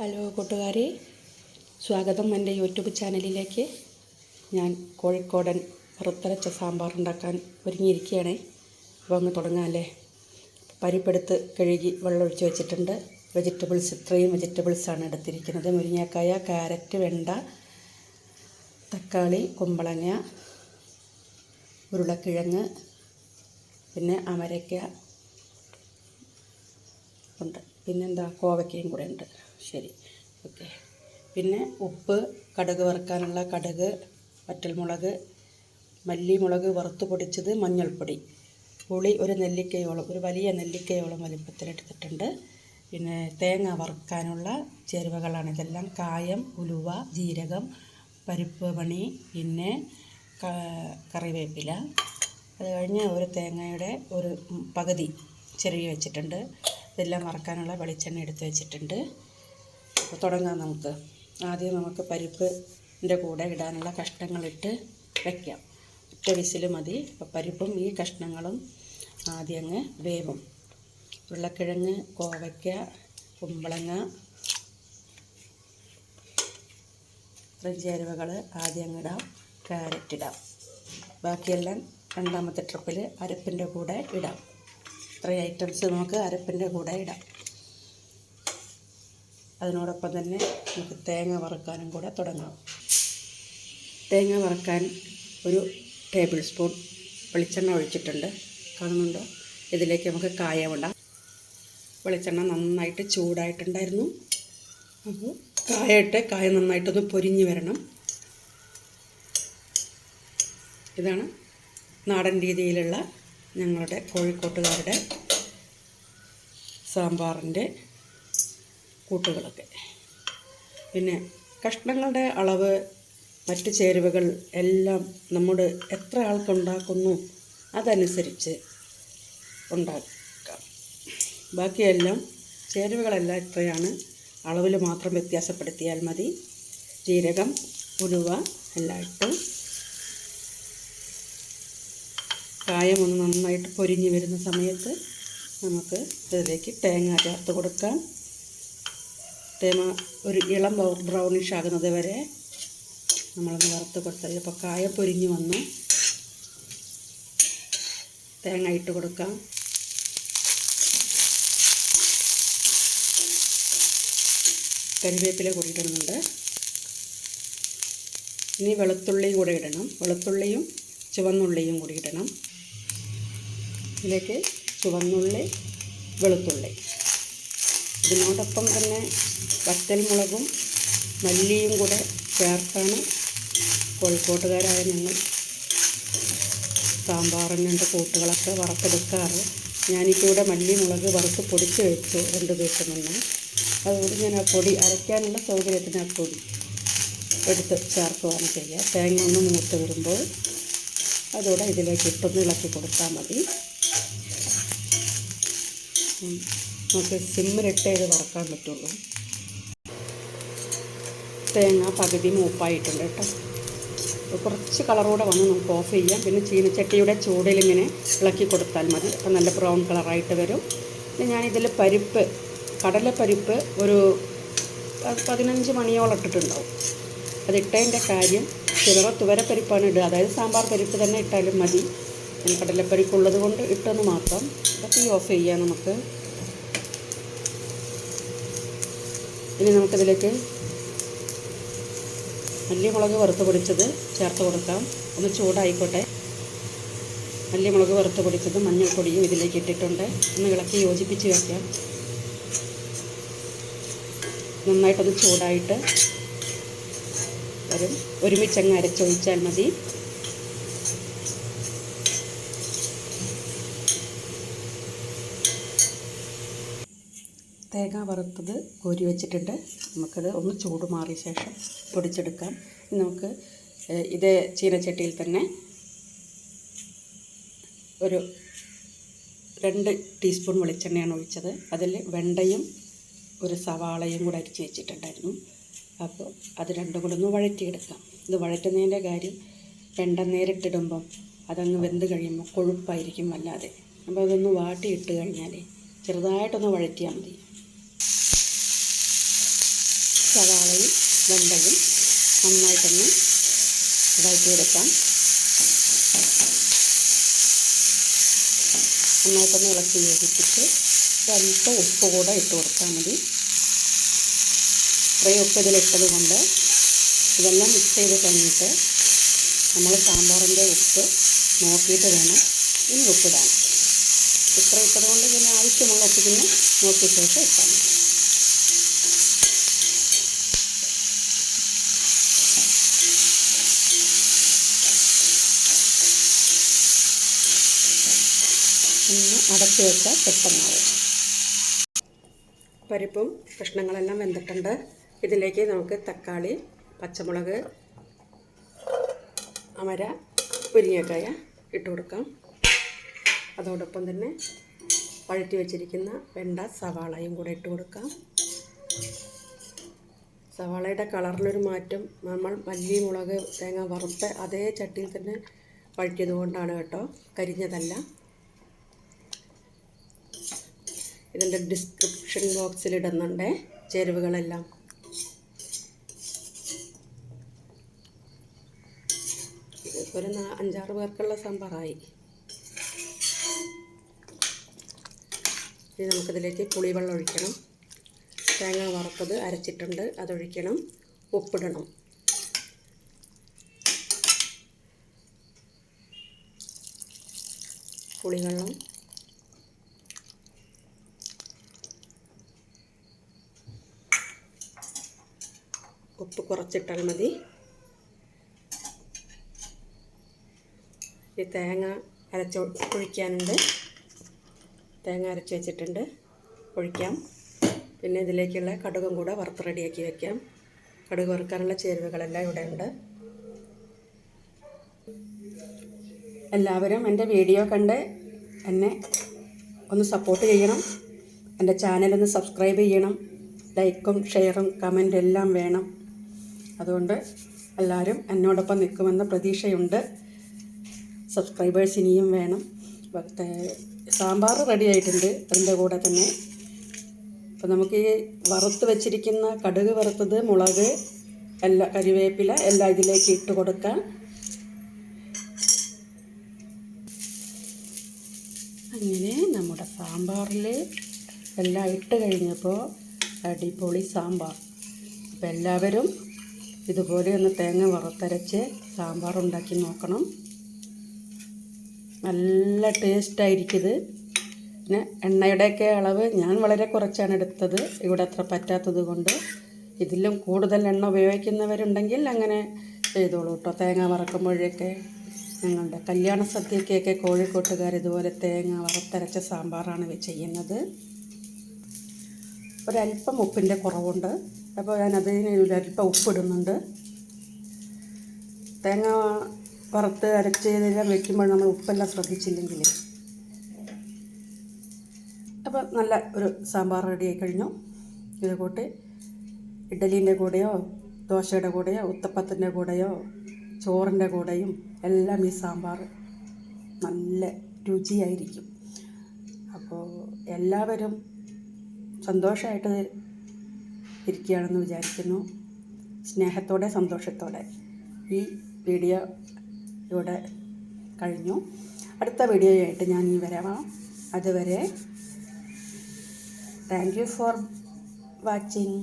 Hello കൂട്ടുകാരെ, സ്വാഗതം എൻ്റെ യൂട്യൂബ് ചാനലിലേക്ക്. ഞാൻ കോഴിക്കോടൻ വറുത്തരച്ച സാമ്പാർ ഉണ്ടാക്കാൻ ഒരുങ്ങിയിരിക്കുകയാണ്. അപ്പോൾ അങ്ങ് തുടങ്ങാമല്ലേ. പരിപ്പെടുത്ത് കഴുകി വെള്ളമൊഴിച്ച് വെച്ചിട്ടുണ്ട്. ഇത്രയും വെജിറ്റബിൾസാണ് എടുത്തിരിക്കുന്നത്. മുരിങ്ങക്കായ, ക്യാരറ്റ്, വെണ്ട, തക്കാളി, കുമ്പളങ്ങ, ഉരുളക്കിഴങ്ങ്, പിന്നെ അമരയ്ക്ക ഉണ്ട്. പിന്നെന്താ, കോവയ്ക്കയും കൂടെ ഉണ്ട്. ശരി, ഓക്കെ. പിന്നെ ഉപ്പ്, കടുക് വറുക്കാനുള്ള കടുക്, വറ്റൽമുളക്, മല്ലിമുളക് വറുത്ത് പൊടിച്ചത്, മഞ്ഞൾപ്പൊടി, പുളി ഒരു വലിയ നെല്ലിക്കയോളം വലിപ്പത്തിലെടുത്തിട്ടുണ്ട്. പിന്നെ തേങ്ങ വറുക്കാനുള്ള ചേരുവകളാണ് ഇതെല്ലാം. കായം, ഉലുവ, ജീരകം, പരിപ്പ് മണി, പിന്നെ കറിവേപ്പില. അത് കഴിഞ്ഞ് ഒരു തേങ്ങയുടെ ഒരു പകുതി ചെറുകി വെച്ചിട്ടുണ്ട്. ഇതെല്ലാം വറുക്കാനുള്ള വെളിച്ചെണ്ണ എടുത്ത് വെച്ചിട്ടുണ്ട്. അപ്പോൾ തുടങ്ങാം നമുക്ക്. ആദ്യം നമുക്ക് പരിപ്പിൻ്റെ കൂടെ ഇടാനുള്ള കഷ്ണങ്ങളിട്ട് വയ്ക്കാം. ഒറ്റ വിസിൽ മതി. അപ്പോൾ പരിപ്പും ഈ കഷ്ണങ്ങളും ആദ്യം അങ്ങ് വേവും. ഉരുളക്കിഴങ്ങ്, കോവയ്ക്ക, കുമ്പളങ്ങ, ഇത്രയും ചേരുവകൾ ആദ്യം അങ്ങ് ഇടാം. ക്യാരറ്റ് ഇടാം. ബാക്കിയെല്ലാം രണ്ടാമത്തെ ട്രിപ്പിൽ അരപ്പിൻ്റെ കൂടെ ഇടാം. ഇത്രയും ഐറ്റംസ് നമുക്ക് അരപ്പിൻ്റെ കൂടെ ഇടാം. അതിനോടൊപ്പം തന്നെ നമുക്ക് തേങ്ങ വറുക്കാനും കൂടെ തുടങ്ങാം. തേങ്ങ വറുക്കാൻ ഒരു ടേബിൾ സ്പൂൺ വെളിച്ചെണ്ണ ഒഴിച്ചിട്ടുണ്ട്. കാണുന്നുണ്ടോ? ഇതിലേക്ക് നമുക്ക് കായമിടാം. വെളിച്ചെണ്ണ നന്നായിട്ട് ചൂടായിട്ടുണ്ടായിരുന്നു. അപ്പോൾ കായ നന്നായിട്ടൊന്ന് പൊരിഞ്ഞ് വരണം. ഇതാണ് നാടൻ രീതിയിലുള്ള ഞങ്ങളുടെ കോഴിക്കോട്ടുകാരുടെ സാമ്പാറിൻ്റെ കൂട്ടുകളൊക്കെ. പിന്നെ കഷ്ണങ്ങളുടെ അളവ്, മറ്റ് ചേരുവകൾ എല്ലാം നമ്മുടെ എത്ര ആൾക്കുണ്ടാക്കുന്നു അതനുസരിച്ച് ഉണ്ടാക്കാം. ബാക്കിയെല്ലാം ചേരുവകളെല്ലാം ഇത്രയാണ്. അളവിൽ മാത്രം വ്യത്യാസപ്പെടുത്തിയാൽ മതി. ജീരകം, ഉലുവ എല്ലാം ഇട്ടു. കായം ഒന്ന് നന്നായിട്ട് പൊരിഞ്ഞ് വരുന്ന സമയത്ത് നമുക്ക് ഇതിലേക്ക് തേങ്ങ ചേർത്ത് കൊടുക്കാം. തേങ്ങ ഒരു ഇളം ബ്രൗണിഷ് ആകുന്നത് വരെ നമ്മളൊന്ന് വറുത്ത് കൊടുത്താൽ. അപ്പോൾ കായം പൊരിഞ്ഞ് വന്നു. തേങ്ങ ഇട്ട് കൊടുക്കാം. കരിവേപ്പില കൂടി ഇടുന്നുണ്ട്. ഇനി വെളുത്തുള്ളി കൂടെ ഇടണം. വെളുത്തുള്ളിയും ചുവന്നുള്ളിയും കൂടി ഇടണം. ഇതിലേക്ക് ചുവന്നുള്ളി, വെളുത്തുള്ളി, ഇതിനോടൊപ്പം തന്നെ വറ്റൽമുളകും മല്ലിയും കൂടെ ചേർത്താണ് കോഴിക്കോട്ടുകാരായ ഞങ്ങൾ സാമ്പാറിൻ്റെ കൂട്ടുകളൊക്കെ വറുത്തെടുക്കാറ്. ഞാനിവിടെ മല്ലിമുളക് വറുത്ത് പൊടിച്ച് വെച്ചു 2 ദിവസം മുന്നേ. അതുകൊണ്ട് ഞാൻ ആ പൊടി അരയ്ക്കാനുള്ള സൗകര്യത്തിന് ആ പൊടി എടുത്ത് ചേർക്കുകയാണ് ചെയ്യുക. തേങ്ങ ഒന്ന് മൂത്ത് വരുമ്പോൾ അതോടെ ഇതിലേക്ക് ഇട്ടൊന്ന് ഇളക്കി കൊടുത്താൽ മതി. നമുക്ക് സിമ്മിലിട്ടേ ഇത് വറക്കാൻ പറ്റുള്ളൂ. തേങ്ങ പകുതി മൂപ്പായിട്ടുണ്ട് കേട്ടോ. കുറച്ച് കളറോടെ വന്ന് നമുക്ക് ഓഫ് ചെയ്യാം. പിന്നെ ചീനച്ചട്ടിയുടെ ചൂടിലിങ്ങനെ ഇളക്കി കൊടുത്താൽ മതി. അപ്പം നല്ല ബ്രൗൺ കളറായിട്ട് വരും. പിന്നെ ഞാനിതിൽ കടലപ്പരിപ്പ് ഒരു 15 മണിയോളം ഇട്ടിട്ടുണ്ടാവും. അതിട്ടതിൻ്റെ കാര്യം, ചിലർ തുവരപ്പരിപ്പാണ് ഇടുക. അതായത് സാമ്പാർ പരിപ്പ് തന്നെ ഇട്ടാലും മതി. ഞാൻ കടലപ്പരിപ്പുള്ളത് കൊണ്ട് ഇട്ടെന്ന് മാത്രം. അപ്പോൾ ഓഫ് ചെയ്യാം നമുക്ക്. ഇനി നമുക്കിതിലേക്ക് മല്ലിമുളക് വറുത്ത് പൊടിച്ചത് ചേർത്ത് കൊടുക്കാം. ഒന്ന് ചൂടായിക്കോട്ടെ. മല്ലിമുളക് വറുത്ത് പൊടിച്ചതും മഞ്ഞൾപ്പൊടിയും ഇതിലേക്ക് ഇട്ടിട്ടുണ്ട്. ഒന്ന് ഇളക്കി യോജിപ്പിച്ച് വയ്ക്കാം. നന്നായിട്ടൊന്ന് ചൂടായിട്ട് വരും. ഒരുമിച്ചങ്ങ് അരച്ചൊഴിച്ചാൽ മതി. തേങ്ങ വറുത്തത് കോരി വെച്ചിട്ടുണ്ട്. നമുക്കത് ഒന്ന് ചൂട് മാറിയ ശേഷം പൊടിച്ചെടുക്കാം. നമുക്ക് ഇതേ ചീനച്ചട്ടിയിൽ തന്നെ ഒരു 2 ടീസ്പൂൺ വെളിച്ചെണ്ണയാണ് ഒഴിച്ചത്. അതിൽ വെണ്ടയും ഒരു സവാളയും കൂടെ അരിച്ച് വെച്ചിട്ടുണ്ടായിരുന്നു. അപ്പോൾ അത് രണ്ടും കൂടെ ഒന്ന് വഴറ്റിയെടുക്കാം. ഇത് വഴറ്റുന്നതിൻ്റെ കാര്യം, വെണ്ട നേരിട്ടിടുമ്പം അതങ്ങ് വെന്ത് കഴിയുമ്പോൾ കൊഴുപ്പായിരിക്കും വല്ലാതെ. അപ്പോൾ അതൊന്ന് വാട്ടിയിട്ട് കഴിഞ്ഞാൽ ചെറുതായിട്ടൊന്ന് വഴറ്റിയാൽ മതി. സവാളയും വെണ്ടയും നന്നായിട്ടൊന്ന് വഴറ്റിയെടുക്കാം. നന്നായിട്ടൊന്ന് ഇളക്കി യോജിപ്പിച്ച് ഒരല്പം ഉപ്പ് കൂടെ ഇട്ട് കൊടുത്താൽ മതി. ഇത്രയും ഉപ്പ് ഇതിലിട്ടത് കൊണ്ട് ഇതെല്ലാം മിക്സ് ചെയ്ത് കഴിഞ്ഞിട്ട് നമ്മൾ സാമ്പാറിൻ്റെ ഉപ്പ് നോക്കിയിട്ട് വേണം ഇനി ഉപ്പിടാൻ. ഇത്ര ഇട്ടത് കൊണ്ട് ഇതിന് ആവശ്യമുള്ള ഉപ്പ് പിന്നെ നോക്കിയ ശേഷം ഇട്ടാൽ മതി. ഒന്ന് അടച്ചു വെച്ചാൽ പെട്ടെന്നാവും. പരിപ്പും കഷ്ണങ്ങളെല്ലാം വെന്തിട്ടുണ്ട്. ഇതിലേക്ക് നമുക്ക് തക്കാളി, പച്ചമുളക്, അമര, മുരിങ്ങക്കായ ഇട്ട് കൊടുക്കാം. അതോടൊപ്പം തന്നെ വഴറ്റി വെച്ചിരിക്കുന്ന വെണ്ട, സവാളയും കൂടെ ഇട്ട് കൊടുക്കാം. സവാളയുടെ കളറിലൊരു മാറ്റം നമ്മൾ മല്ലി, മുളക്, തേങ്ങ വറുത്ത് അതേ ചട്ടിയിൽ തന്നെ വഴറ്റിയത് കൊണ്ടാണ് കേട്ടോ, കരിഞ്ഞതല്ല. ഇതിൻ്റെ ഡിസ്ക്രിപ്ഷൻ ബോക്സിൽ ഇടുന്നുണ്ട് ചേരുവകളെല്ലാം. ഒരു 5-6 പേർക്കുള്ള സാമ്പാറായി. ഇനി നമുക്കിതിലേക്ക് പുളിവെള്ളം ഒഴിക്കണം. തേങ്ങ വറുത്തത് അരച്ചിട്ടുണ്ട്, അതൊഴിക്കണം. ഉപ്പിടണം. പുളിവെള്ളം, ഉപ്പ് കുറച്ചിട്ടാൽ മതി. ഈ തേങ്ങ ഒഴിക്കാനുണ്ട്. തേങ്ങ അരച്ച് വെച്ചിട്ടുണ്ട്, ഒഴിക്കാം. പിന്നെ ഇതിലേക്കുള്ള കടുകും കൂടെ വറുത്ത് റെഡിയാക്കി വയ്ക്കാം. കടുക് വറുക്കാനുള്ള ചേരുവകളെല്ലാം ഇവിടെ ഉണ്ട്. എല്ലാവരും എൻ്റെ വീഡിയോ കണ്ട് എന്നെ ഒന്ന് സപ്പോർട്ട് ചെയ്യണം. എൻ്റെ ചാനലൊന്ന് സബ്സ്ക്രൈബ് ചെയ്യണം. ലൈക്കും ഷെയറും കമൻറ്റും എല്ലാം വേണം. അതുകൊണ്ട് എല്ലാവരും എന്നോടൊപ്പം നിൽക്കുമെന്ന പ്രതീക്ഷയുണ്ട്. സബ്സ്ക്രൈബേഴ്സ് ഇനിയും വേണം. സാമ്പാർ റെഡി ആയിട്ടുണ്ട്. അതിൻ്റെ കൂടെ തന്നെ അപ്പോൾ നമുക്ക് ഈ വറുത്ത് വെച്ചിരിക്കുന്ന കടുക് വറുത്തത്, മുളക്, കരിവേപ്പില എല്ലാം ഇതിലേക്ക് ഇട്ട് കൊടുക്കാം. അങ്ങനെ നമ്മുടെ സാമ്പാറിൽ എല്ലാം ഇട്ട് കഴിഞ്ഞപ്പോൾ അടിപൊളി സാമ്പാർ. അപ്പോൾ എല്ലാവരും ഇതുപോലെ ഒന്ന് തേങ്ങ വറുത്തരച്ച് സാമ്പാർ ഉണ്ടാക്കി നോക്കണം. നല്ല ടേസ്റ്റായിരിക്കും. പിന്നെ എണ്ണയുടെയൊക്കെ അളവ് ഞാൻ വളരെ കുറച്ചാണ് എടുത്തത്. ഇവിടെ അത്ര പറ്റാത്തത് കൊണ്ട്. ഇതിലും കൂടുതൽ എണ്ണ ഉപയോഗിക്കുന്നവരുണ്ടെങ്കിൽ അങ്ങനെ ചെയ്തോളൂ കേട്ടോ. തേങ്ങ വറക്കുമ്പോഴൊക്കെ ഞങ്ങളുടെ കല്യാണ സദ്യക്കൊക്കെ കോഴിക്കോട്ടുകാർ ഇതുപോലെ തേങ്ങ വറുത്തരച്ച സാമ്പാറാണ് ചെയ്യുന്നത്. ഒരല്പം ഉപ്പിൻ്റെ കുറവുണ്ട്. അപ്പോൾ ഞാനതിന് ഒരല്പം ഉപ്പിടുന്നുണ്ട്. തേങ്ങ വറുത്ത് അരച്ചതെല്ലാം വെക്കുമ്പോൾ നമ്മൾ ഉപ്പെല്ലാം ശ്രദ്ധിച്ചില്ലെങ്കിൽ. അപ്പോൾ നല്ല ഒരു സാമ്പാർ റെഡിയായി കഴിഞ്ഞു. ഇത് കൂട്ടി ഇഡ്ഡലീൻ്റെ കൂടെയോ ദോശയുടെ കൂടെയോ ഉത്തപ്പത്തിൻ്റെ കൂടെയോ ചോറിൻ്റെ കൂടെയും എല്ലാം ഈ സാമ്പാർ നല്ല രുചിയായിരിക്കും. അപ്പോൾ എല്ലാവരും സന്തോഷമായിട്ട് ഇരിക്കുകയാണെന്ന് വിചാരിക്കുന്നു. സ്നേഹത്തോടെ സന്തോഷത്തോടെ ഈ വീഡിയോ ഇവിടെ കഴിഞ്ഞു. അടുത്ത വീഡിയോയായിട്ട് ഞാൻ വരാം. അതുവരെ താങ്ക് യു ഫോർ വാച്ചിങ്.